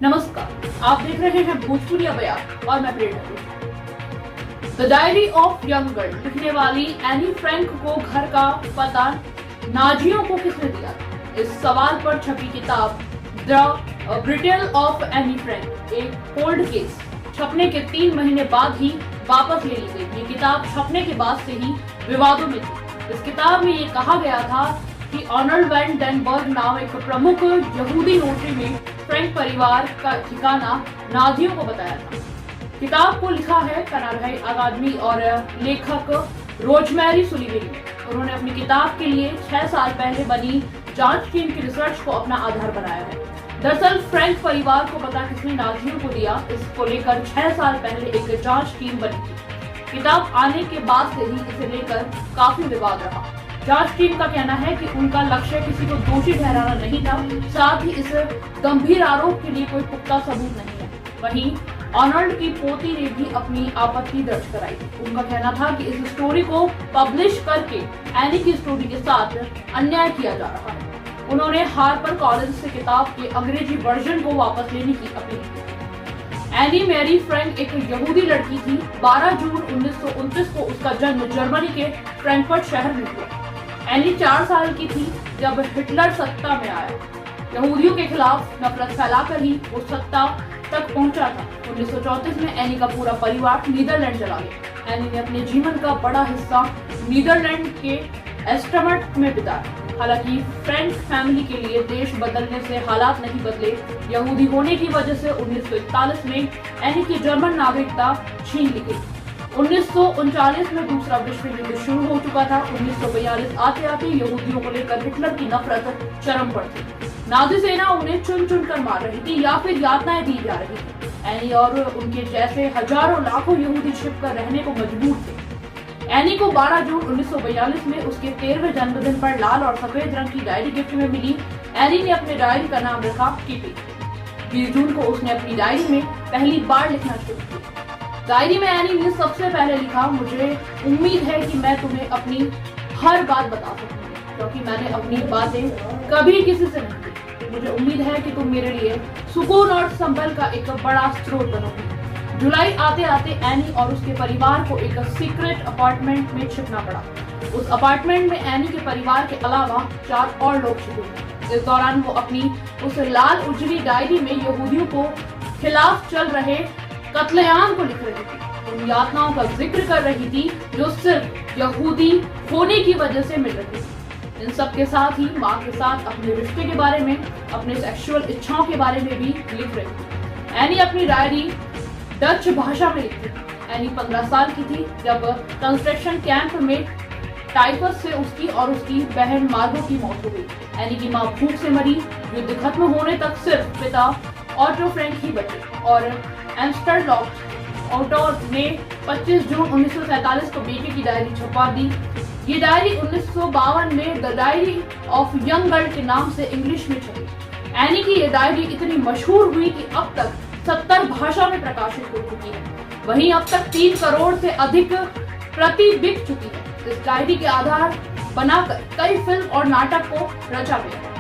नमस्कार, आप देख रहे हैं भोजपुरी बयान और मैं प्रेरणा। The diary of young girl लिखने वाली एनी फ्रैंक को घर का पता नाजियों को किसने दिया? इस सवाल पर छपी किताब the Britell of Anne Frank एक कोल्ड केस छपने के 3 महीने बाद ही वापस ले ली गई। ये किताब छपने के बाद से ही विवादों में थी। इस किताब में ये कहा गया था कि आर्नल्ड वैन डेनबर्ग नाम एक प्रमुख यहूदी नोटरी में फ्रैंक परिवार का ठिकाना नाजियों को बताया था। किताब को लिखा है कनाडाई अकादमी और लेखक रोजमेरी सुलिवेन ने। उन्होंने अपनी किताब के लिए 6 साल पहले बनी जांच टीम की रिसर्च को अपना आधार बनाया है। दरअसल फ्रैंक परिवार को पता किसने नाजियों को दिया, इसको लेकर 6 साल पहले एक जांच टीम बनी थी। किताब आने के बाद से ही इसे लेकर काफी विवाद रहा। जांच टीम का कहना है कि उनका लक्ष्य किसी को दोषी ठहराना नहीं था, साथ ही इस गंभीर आरोप के लिए कोई पुख्ता सबूत नहीं है। वहीं आर्नल्ड की पोती ने भी अपनी आपत्ति दर्ज कराई। उनका कहना था कि इस स्टोरी को पब्लिश करके एनी की स्टोरी के साथ अन्याय किया जा रहा है। उन्होंने हार्पर कॉलिंस से किताब के अंग्रेजी वर्जन को वापस लेने की अपील की। एनी मैरी फ्रैंक एक यहूदी लड़की थी। 12 जून 1929 को उसका जन्म जर्मनी के फ्रैंकफर्ट शहर में हुआ। एनी 4 साल की थी जब हिटलर सत्ता में आया। यहूदियों के खिलाफ नफरत फैलाकर ही वो सत्ता तक पहुंचा था। 1934 में एनी का पूरा परिवार नीदरलैंड चला गया। एनी ने अपने जीवन का बड़ा हिस्सा नीदरलैंड के एस्टमर्ट में बिताया। हालांकि फ्रैंक फैमिली के लिए देश बदलने से हालात नहीं बदले। यहूदी होने की वजह से 1941 में एनी की जर्मन नागरिकता छीन ली गई। 1939 में दूसरा विश्व युद्ध शुरू हो चुका था। 1942 आते आते यहूदियों को लेकर हिटलर की नफरत चरम पर थी। नाजी सेना उन्हें चुन चुन कर मार रही थी या फिर यातनाएं दी जा रही थी। एनी और उनके जैसे हजारों लाखों यहूदी छिप कर रहने को मजबूर थे। एनी को 12 जून 1942 में उसके 13वें जन्मदिन पर लाल और सफेद रंग की डायरी गिफ्ट में मिली। एनी ने अपने डायरी का नाम रखा किटी। 20 जून को उसने अपनी डायरी में पहली बार लिखना शुरू किया। डायरी में एनी ने सबसे पहले लिखा, मुझे उम्मीद है कि मैं तुम्हें अपनी हर बात बता सकूंगी, क्योंकि मैंने अपनी बातें कभी किसी से नहीं की। मुझे उम्मीद है कि तुम मेरे लिए सुकून और संबल का एक बड़ा स्रोत बनोगी। जुलाई आते आते एनी और उसके परिवार को एक सीक्रेट अपार्टमेंट में छिपना पड़ा। उस अपार्टमेंट में एनी के परिवार के अलावा 4 और लोग छिपे। इस दौरान वो अपनी उस लाल उजली डायरी में यहूदियों को खिलाफ चल रहे कत्लेआम को लिख रही थी। उन यातनाओं का जिक्र कर रही थी जो सिर्फ यहूदी होने की वजह से मिल रही थी। इन सब के साथ ही माँ के साथ अपने रिश्ते के बारे में, अपने सेक्सुअल इच्छाओं के बारे में भी लिख रही थी। एनी अपनी डायरी डच भाषा में लिखती थी। एनी 15 साल की थी जब कंस्ट्रक्शन कैंप में टाइफस से उसकी और उसकी बहन मार्गो की मौत हो गई। एनी की मां भूख से मरी। युद्ध खत्म होने तक सिर्फ पिता ऑटो फ्रैंक ही बचे और एम्स्टरडॉम ऑटो ने 25 जून 1947 को बेटे की डायरी छपवा दी। ये डायरी 1952 में the diary of young girl के नाम से इंग्लिश में छपी। एनी की ये डायरी इतनी मशहूर हुई कि अब तक 70 भाषा में प्रकाशित हो चुकी है। वहीं अब तक 3 करोड़ से अधिक प्रति बिक चुकी है। इस डायरी के आधार बनाकर कई फिल्म और नाटक को रचा गया है।